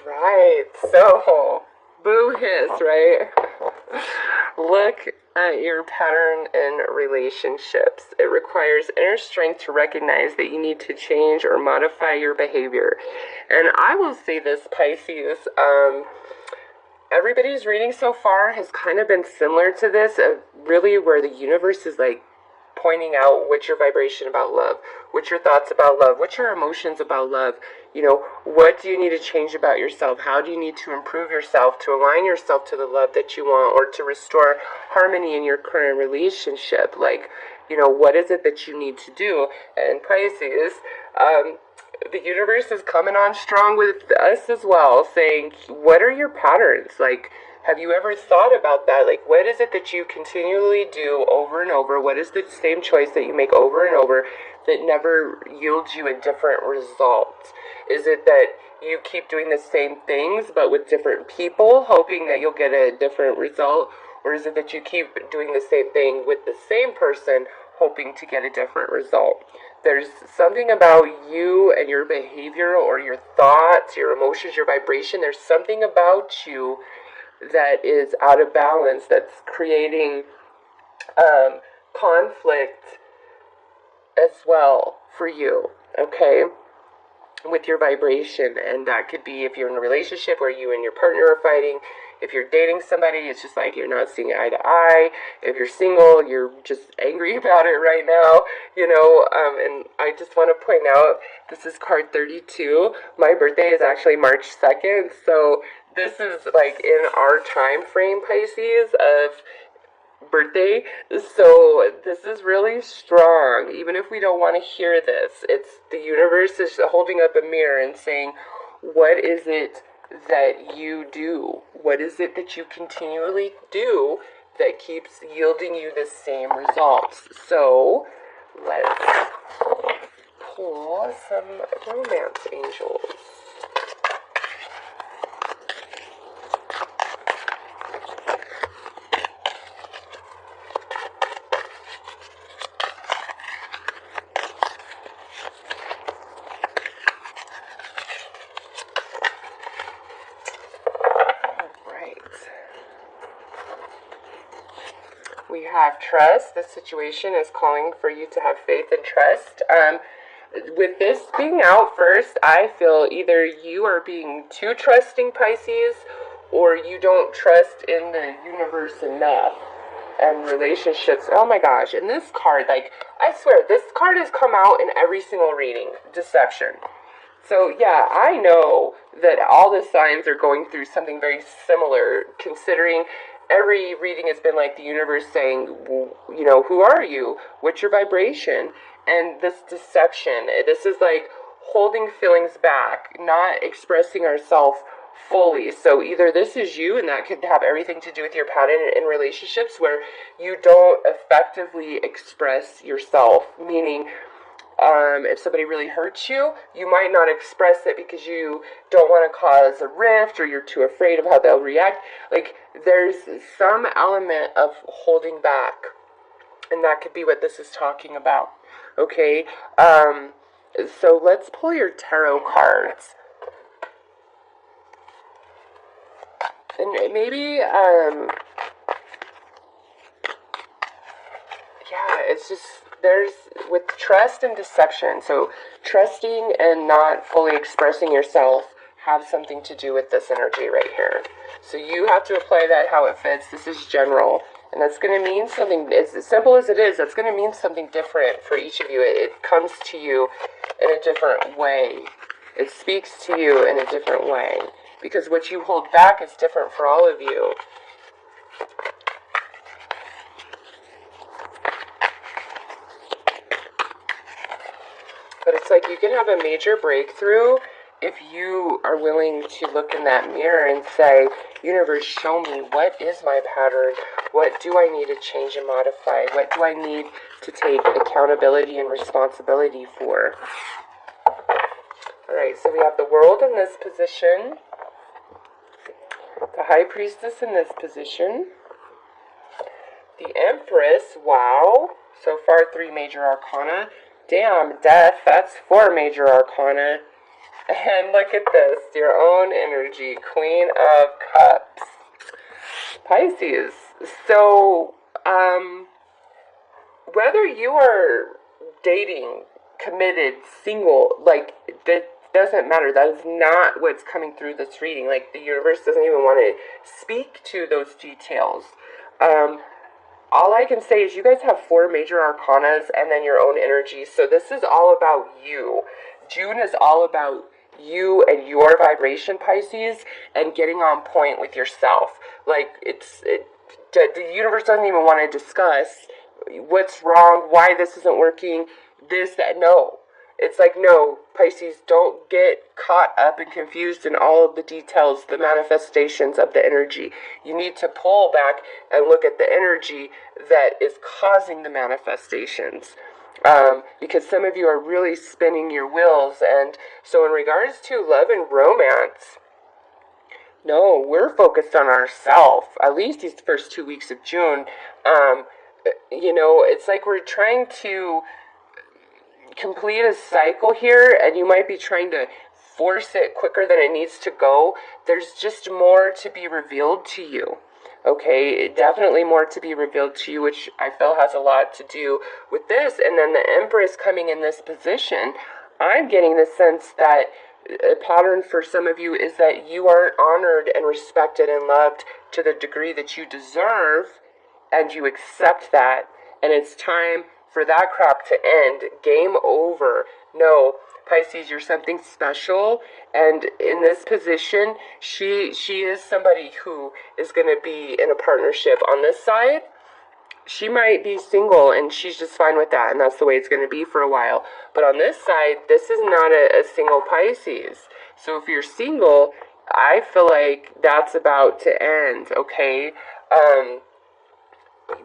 Right, so boo hiss, right? Look at your pattern in relationships. It requires inner strength to recognize that you need to change or modify your behavior. And I will say this, Pisces, everybody's reading so far has kind of been similar to this, really where the universe is like pointing out what's your vibration about love, what's your thoughts about love, what's your emotions about love, what do you need to change about yourself, how do you need to improve yourself to align yourself to the love that you want, or to restore harmony in your current relationship, what is it that you need to do. And Pisces, the universe is coming on strong with us as well, saying, what are your patterns? Have you ever thought about that? What is it that you continually do over and over? What is the same choice that you make over and over that never yields you a different result? Is it that you keep doing the same things but with different people, hoping that you'll get a different result? Or is it that you keep doing the same thing with the same person, hoping to get a different result? There's something about you and your behavior, or your thoughts, your emotions, your vibration. There's something about you that is out of balance, that's creating conflict as well for you, okay, with your vibration. And that could be if you're in a relationship where you and your partner are fighting. If you're dating somebody, it's just like you're not seeing eye to eye. If you're single, you're just angry about it right now, and I just want to point out, this is card 32. My birthday is actually March 2nd, so this is in our time frame, Pisces, of birthday. So this is really strong. Even if we don't want to hear this, it's the universe is holding up a mirror and saying, what is it that you do? What is it that you continually do that keeps yielding you the same results? So let's pull some romance angels. We have trust. This situation is calling for you to have faith and trust. With this being out first, I feel either you are being too trusting, Pisces, or you don't trust in the universe enough and relationships. Oh my gosh. And this card, I swear, this card has come out in every single reading. Deception. So yeah, I know that all the signs are going through something very similar, considering every reading has been like the universe saying, who are you? What's your vibration? And this deception, this is like holding feelings back, not expressing ourselves fully. So either this is you, and that could have everything to do with your pattern in relationships where you don't effectively express yourself, meaning if somebody really hurts you, you might not express it because you don't want to cause a rift, or you're too afraid of how they'll react. There's some element of holding back, and that could be what this is talking about. Okay, so let's pull your tarot cards. And maybe, it's just, there's, with trust and deception, so trusting and not fully expressing yourself have something to do with this energy right here. So you have to apply that how it fits. This is general, and that's going to mean something, as simple as it is, that's going to mean something different for each of you. It comes to you in a different way. It speaks to you in a different way, because what you hold back is different for all of you. But it's like you can have a major breakthrough if you are willing to look in that mirror and say, universe, show me, what is my pattern? What do I need to change and modify? What do I need to take accountability and responsibility for? Alright, so we have the World in this position, the High Priestess in this position, the Empress, wow, so far 3 major arcana. Damn, Death, that's 4 major arcana. And look at this, your own energy, Queen of Cups. Pisces. So, whether you are dating, committed, single, like, that doesn't matter. That is not what's coming through this reading. Like, the universe doesn't even want to speak to those details. All I can say is you guys have 4 major arcanas and then your own energy. So this is all about you. June is all about you and your vibration, Pisces, and getting on point with yourself. Like, the universe doesn't even want to discuss what's wrong, why this isn't working, this, that. No. It's like, no, Pisces, don't get caught up and confused in all of the details, the manifestations of the energy. You need to pull back and look at the energy that is causing the manifestations. Because some of you are really spinning your wheels. And so in regards to love and romance, no, we're focused on ourselves, at least these first 2 weeks of June. It's like we're trying to complete a cycle here, and you might be trying to force it quicker than it needs to go. There's just more to be revealed to you. Okay, definitely more to be revealed to you, which I feel has a lot to do with this. And then the Empress coming in this position, I'm getting the sense that a pattern for some of you is that you aren't honored and respected and loved to the degree that you deserve, and you accept that, and it's time for that crap to end. Game over. No, Pisces, you're something special, and in this position, she is somebody who is going to be in a partnership. On this side, she might be single, and she's just fine with that, and that's the way it's going to be for a while. But on this side, this is not a single Pisces. So if you're single, I feel like that's about to end, okay?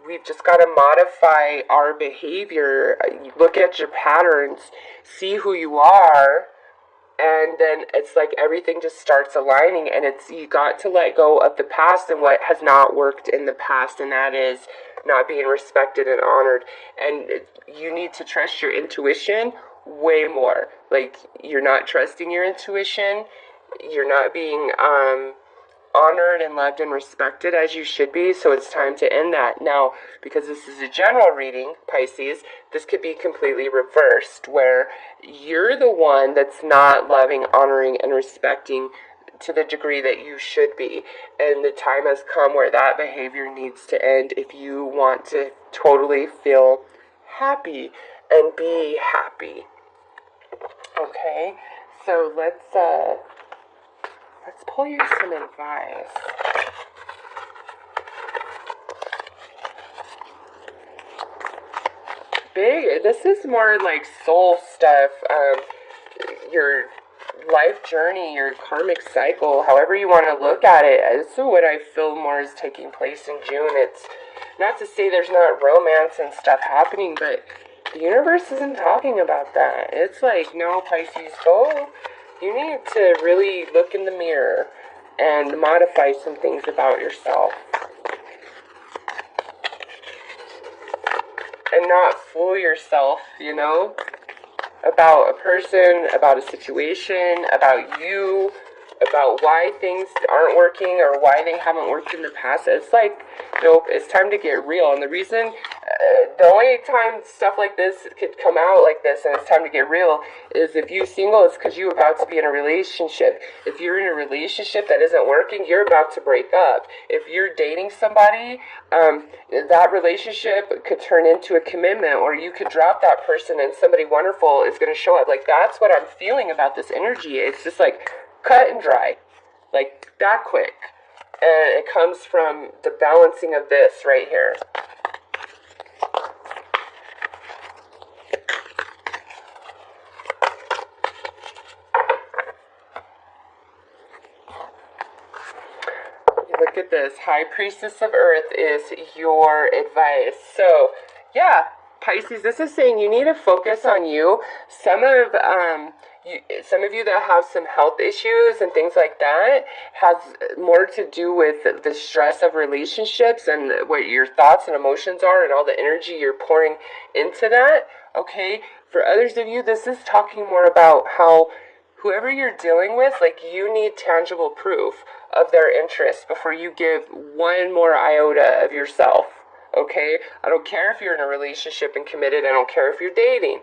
We've just got to modify our behavior. Look at your patterns, see who you are, and then it's like everything just starts aligning, and you got to let go of the past and what has not worked in the past, and that is not being respected and honored. And you need to trust your intuition way more. Like, you're not trusting your intuition, you're not being honored and loved and respected as you should be, so it's time to end that. Now, because this is a general reading, Pisces, this could be completely reversed, where you're the one that's not loving, honoring, and respecting to the degree that you should be, and the time has come where that behavior needs to end if you want to totally feel happy and be happy. Okay, so let's pull you some advice. This is more like soul stuff, your life journey, your karmic cycle, however you want to look at it. This is what I feel more is taking place in June. It's not to say there's not romance and stuff happening, but the universe isn't talking about that. It's like, no, Pisces, go. You need to really look in the mirror and modify some things about yourself. And not fool yourself, about a person, about a situation, about you, about why things aren't working or why they haven't worked in the past. It's like, nope, it's time to get real. And the reason, the only time stuff like this could come out like this and it's time to get real is if you're single, it's because you're about to be in a relationship. If you're in a relationship that isn't working, you're about to break up. If you're dating somebody, that relationship could turn into a commitment, or you could drop that person and somebody wonderful is going to show up. Like, that's what I'm feeling about this energy. It's just like cut and dry, like that quick. And it comes from the balancing of this right here. Look at this. High Priestess of Earth is your advice. So, yeah, Pisces, this is saying you need to focus on you. Some of you that have some health issues and things like that has more to do with the stress of relationships and what your thoughts and emotions are and all the energy you're pouring into that. Okay, for others of you, this is talking more about whoever you're dealing with, like, you need tangible proof of their interest before you give one more iota of yourself. Okay? I don't care if you're in a relationship and committed. I don't care if you're dating.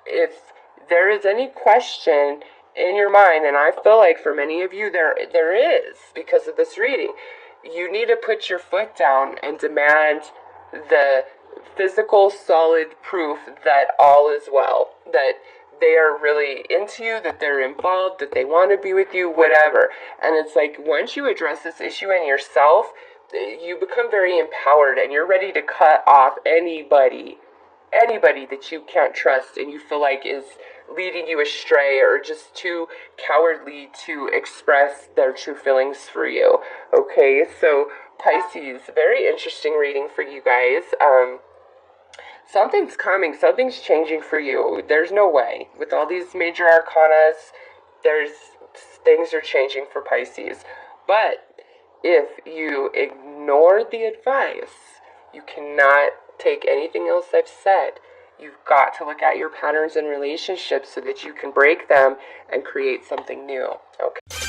If there is any question in your mind, and I feel like for many of you there is because of this reading, you need to put your foot down and demand the physical, solid proof that all is well, that they are really into you, that they're involved, that they want to be with you, whatever. And it's like, once you address this issue in yourself, you become very empowered and you're ready to cut off anybody that you can't trust and you feel like is leading you astray or just too cowardly to express their true feelings for you. Okay, so Pisces, very interesting reading for you guys. Something's coming, something's changing for you. There's no way. With all these major arcanas, things are changing for Pisces. But if you ignore the advice, you cannot take anything else I've said. You've got to look at your patterns and relationships so that you can break them and create something new. Okay.